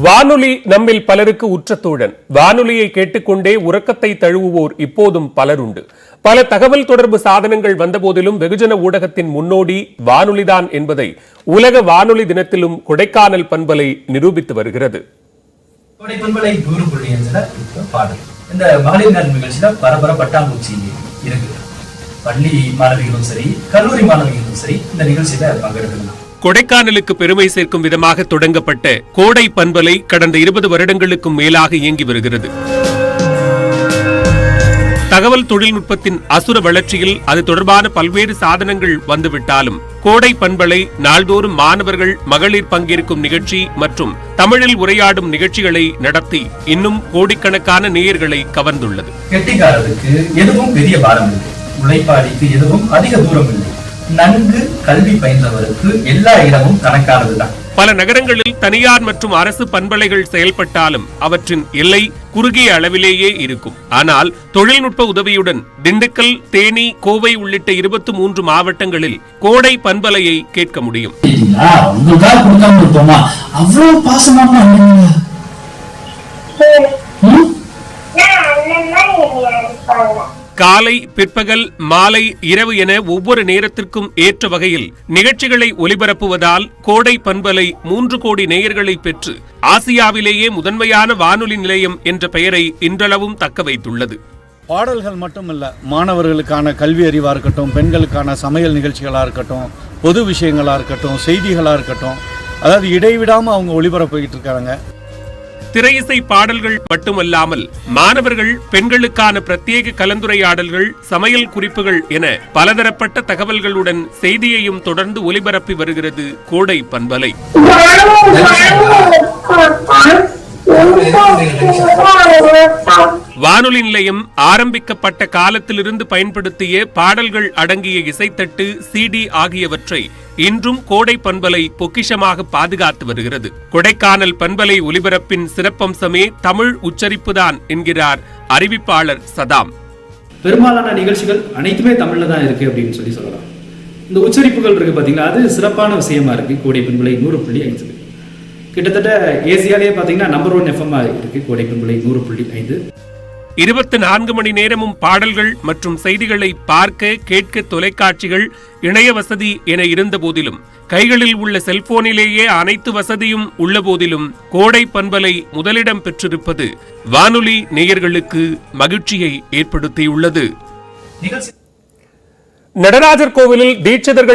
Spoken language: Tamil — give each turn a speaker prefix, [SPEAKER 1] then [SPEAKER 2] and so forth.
[SPEAKER 1] வானொலி நம்மில் பலருக்கு உற்ற தோழன். வானொலியை கேட்டுக்கொண்டே உறக்கத்தை தழுவுவோர் இப்போதும் பலருண்டு. பல தகவல் தொடர்பு சாதனங்கள் வந்தபோதிலும் வெகுஜன ஊடகத்தின் முன்னோடி வானொலிதான் என்பதை உலக வானொலி தினத்திலும் கொடைக்கானல் பண்பலை நிரூபித்து வருகிறது.
[SPEAKER 2] இந்த மகளிர் நாள் நிகழ்ச்சியில பரபர பட்டாம்பூச்சி இருக்கு. பள்ளி மாணவிகளும் சரி, கல்லூரி மாணவிகளும் சரி இந்த நிகழ்ச்சியில பங்கெடுக்கலாம்.
[SPEAKER 1] கொடைக்கானலுக்கு பெருமை சேர்க்கும் விதமாக தொடங்கப்பட்ட கோடை பண்பலை கடந்த 20 வருடங்களுக்கும் மேலாக இயங்கி வருகிறது. தகவல் தொழில்நுட்பத்தின் அசுர வளர்ச்சியில் அது தொடர்பான பல்வேறு சாதனங்கள் வந்துவிட்டாலும் கோடை பண்பலை நாள்தோறும் மாணவர்கள் மகளிர் பங்கேற்கும் நிகழ்ச்சி மற்றும் தமிழில் உரையாடும் நிகழ்ச்சிகளை நடத்தி இன்னும் கோடிக்கணக்கான நேயர்களை கவர்ந்துள்ளது.
[SPEAKER 2] கெட்டிக்காரருக்கு எதுவும் பெரிய பாரம் இல்லை, உழைப்பாளிக்கு எதுவும் அதிக தூரம் இல்லை. நன்கு கல்வி பயின்றவருக்கு எல்லா இடமும் கணக்கானதுதான்.
[SPEAKER 1] பல நகரங்களில் தனியார் மற்றும் அரசு பண்பலைகள் செயல்பட்டாலும் அவற்றின் எல்லை குறுகிய அளவிலேயே இருக்கும். ஆனால் தொழில்நுட்ப உதவியுடன் திண்டுக்கல், தேனி, கோவை உள்ளிட்ட 23 மாவட்டங்களில் கோடை பண்பலையை கேட்க முடியும். காலை, பிற்பகல், மாலை, இரவு என ஒவ்வொரு நேரத்திற்கும் ஏற்ற வகையில் நிகழ்ச்சிகளை ஒலிபரப்புவதால் கோடை பண்பலை 3 கோடி நேயர்களை பெற்று ஆசியாவிலேயே முதன்மையான வானொலி நிலையம் என்ற பெயரை இன்றளவும் தக்க வைத்துள்ளது.
[SPEAKER 3] பாடல்கள் மட்டுமல்ல, மாணவர்களுக்கான கல்வி அறிவா இருக்கட்டும், பெண்களுக்கான சமையல் நிகழ்ச்சிகளா இருக்கட்டும், பொது விஷயங்களா இருக்கட்டும், செய்திகளா இருக்கட்டும், அதாவது இடைவிடாம அவங்க ஒளிபரப்பிட்டு இருக்காங்க.
[SPEAKER 1] திரையிசை பாடல்கள் மட்டுமல்லாமல் மாணவர்கள், பெண்களுக்கான பிரத்யேக கலந்துரையாடல்கள், சமையல் குறிப்புகள் என பலதரப்பட்ட தகவல்களுடன் செய்தியையும் தொடர்ந்து ஒலிபரப்பி வருகிறது கோடை பண்பலை. வானொலி நிலையம் ஆரம்பிக்கப்பட்ட காலத்திலிருந்து பயன்படுத்திய பாடல்கள் அடங்கிய இசைத்தட்டு, CD ஆகியவற்றை இன்றும் கோடை பண்பலை பொக்கிஷமாக பாதுகாத்து வருகிறது. கொடைக்கானல் பண்பலை ஒலிபரப்பின் சிறப்பம்சமே தமிழ் உச்சரிப்புதான் என்கிறார் அறிவிப்பாளர் சதாம்.
[SPEAKER 4] பெரும்பாலான நிகழ்ச்சிகள் அனைத்துமே தமிழ்ல தான் இருக்கு அப்படின்னு சொல்லலாம். இந்த உச்சரிப்புகள் இருக்கு பாத்தீங்கன்னா, அது சிறப்பான விஷயமா இருக்கு. கோடை பண்பலை 100.5 கிட்டத்தட்ட ஏசியாலே பாத்தீங்கன்னா நம்பர் 1 FM இருக்கு கோடை பண்பலை 100.5.
[SPEAKER 1] 24 மணி நேரமும் பாடல்கள் மற்றும் செய்திகளை பார்க்க, கேட்க தொலைக்காட்சிகள், இணைய வசதி என இருந்த போதிலும் கைகளில் உள்ள செல்போனிலேயே அனைத்து வசதியும் உள்ள போதிலும் கோடை பண்பலை முதலிடம் பெற்றிருப்பது வானொலி நேயர்களுக்கு மகிழ்ச்சியை ஏற்படுத்தியுள்ளது. நடராஜர் கோவிலில் தீட்சிதர்கள்